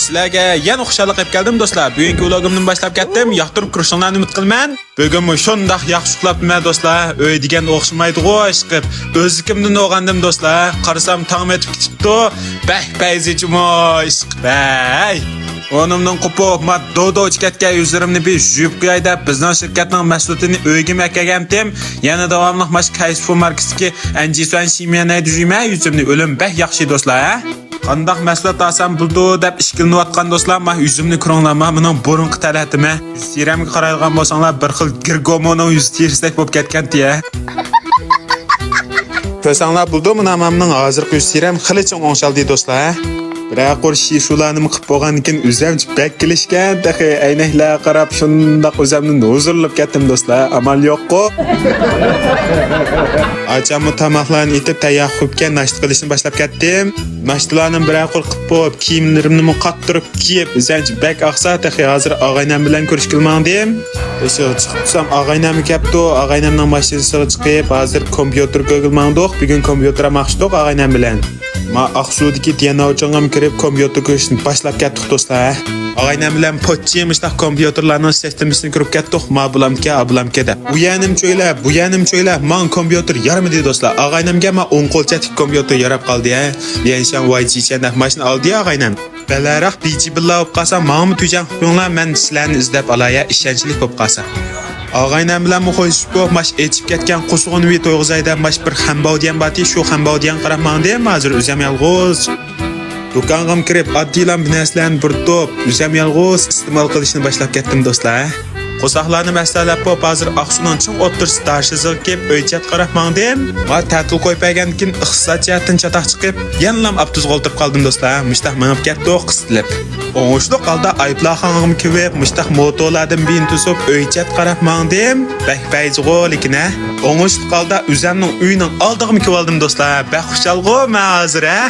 Sizlarga yana xushalik qilib keldim do'stlar. Bugungi vlogimni boshlab ketdim. Yoqtirib ko'rishinglarni umid qilaman. Bugun shundoq yaxshi uxlabman do'stlar. Uy degan o'xshamaydi-ku ishqib. O'zikimdan o'g'andim do'stlar. Qarasam tong etib ketibdi. Bayzichimo ishqib. Onumdan qo'pib, ma dodo ichkatga yuzlarimni bir yuvib qo'yay deb bizning shirkatning mas'ulini uyga makkagandim. Yana davomli mash Kaysu markasiga Anjisuan Simyana dujima yuzimni o'lim beh yaxshi do'stlar. Qandaq mas'uliyat olsam buldu deb ishkilinayotgan do'stlar, men yuzimni ko'ringlarma, mening burunqi talatimi. Siramga qaraydigan bo'lsanglar bir xil girgomoning yuz tersak bo'lib ketgan-tiya. Ko'rsanglar buldu mena menning hozirgi yuz siram xiliching o'ngshaldi do'stlar. Biroq qo'rshi shularni qilib bo'lgan ekan o'zimcha bak kelishgan, dahi aynaklar qarab shundoq o'zimni huzurlab ketdim do'stlar. Amal yo'q-ku. Acham tamoqlarni etib tayyor qilibga nashta qilishni boshlab ketdim. Nashtalarni biroq qilib bo'lib, kiyimlarimni qattirib kiyib, o'zimcha bak oqsa, dahi hozir og'aynam bilan ko'rishkilmandim. O'sha chiqsam og'aynam kelibdi, og'aynamning mashinasiga chiqib, hozir kompyuter ko'rgilmandik. Bugun kompyuter maqshdoq og'aynam bilan. Ma Aqsu'dagi Diyanovchangam kirib kompyuter ko'rishni boshlab ketdik do'stlar. Og'aynam bilan pochchimishda kompyuterlarning sistemasini ko'rib ketdik. Ma bulamga deb. Bu yanim cho'ylab, men kompyuter yarmidi do'stlar. Og'aynamga ma 10 qo'lchatik kompyuter yarab qoldi-ya. Yanshan YG-chanda mashina oldi og'aynam. Balaraq bichi billah bo'lib qolsa, menmi tujan qo'yinglar, men sizlarni izlab olaya, ishonchli bo'lib qolsa. Og'aynam bilan qo'yishib qo'yib, mash etib ketgan qo'shig'ini vi to'yg'izayda mash bir hambodiyan bati, shu hambodiyan qarabmangda, hozir o'zim yolg'iz. Do'konga kirib, oddiy narsalarni bir to'p o'zim yolg'iz iste'mol qilishni boshlab ketdim do'stlar. Qo'saqlarni masalab qo'yib, hozir Aqsuning ching o'tirish darshisiga kelib, o'ychat qarabmangdim. Va ta'til qo'ypagan keyin iqtisodiyotdan chataq chiqib, yanlam abtuz qoldirib qoldim do'stlar. Mushtaq minib ketdi qisilib. O'ng'ishli qalda ayblaqangim kivib, mushtaq motolardan bin tusib, o'ychat qarabmangdim. Bayzg'o lekin-a. O'ng'ishli qalda o'zimning uyining oldiga kelib oldim do'stlar. Baxushalg'o men hozir a.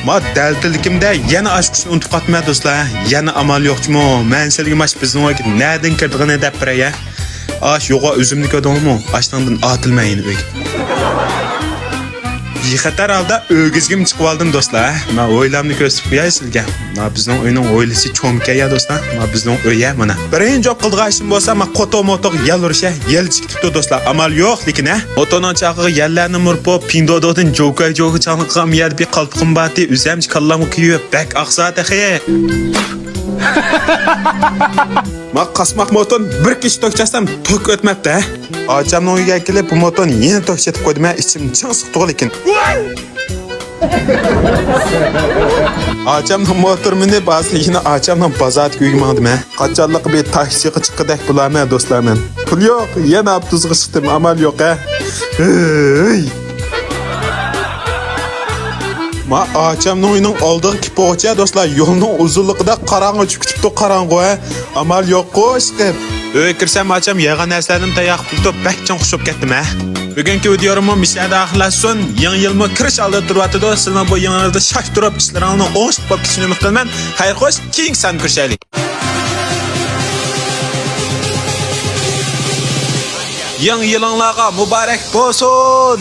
Ma daldilikimda yana ashqishni unutib qatma do'stlar. Yana amal yo'qmi? Men sizlarga mash bizning o'yga na'dan kirdigini deb biraya. Ash yo'g'a o'zimni ko'rdingmi? Ashtandan otilmayin o'yga. Bexatar holda o'gizgim chiqib oldim do'stlar. Men o'ylamni ko'rsatib qo'yay sizga. Men bizning o'yning o'ylisi cho'mkaya do'stlar. Men bizning o'ya mana. Birinchi job qildigan ishim bo'lsa, men qoto-motoq yalurishga yel chiqibdi do'stlar. Amal yo'q lekin-a. Otonon chaqig'i yallarni murpop Pindododan jo'kay chaqig'im yad bir qalbim bati, o'zimcha kallamni kuyib, bak oqsat axi. Ma qasmaq moton bir kishi to'kchasam tok o'tmabdi. Achamning uyiga kelib bu motoni yana to'kchatib qo'ydim, ichim ching siqdi lekin. Achamning motor minib asligini achamning bozorga uymandim. Qachonliq bir taksiga chiqqidek bularman do'stlar men. Pul yo'q, yana abtuzga chiqdim, amal yo'q-a. Ma achamning uyining oldiga kipocha do'stlar, yo'lning uzunligida qarong'i chiqibdi, qarong'i. Amal yo'q-ku ishqib. Uyga kirsam acham yig'an narsalarni tayyor qilib bakchon xushib ketdim-a. Bugungi videoimni mishada axlasin, yangi yilmi kirish oldi turyapti. Sizlar bu yangi yilda shak turib ishlaringni o'ng'ib bo'lib ketishini umid qilaman. Xayr xo'sh, keng san ko'rishaylik. Yangi yilinglarga muborak bo'lsin.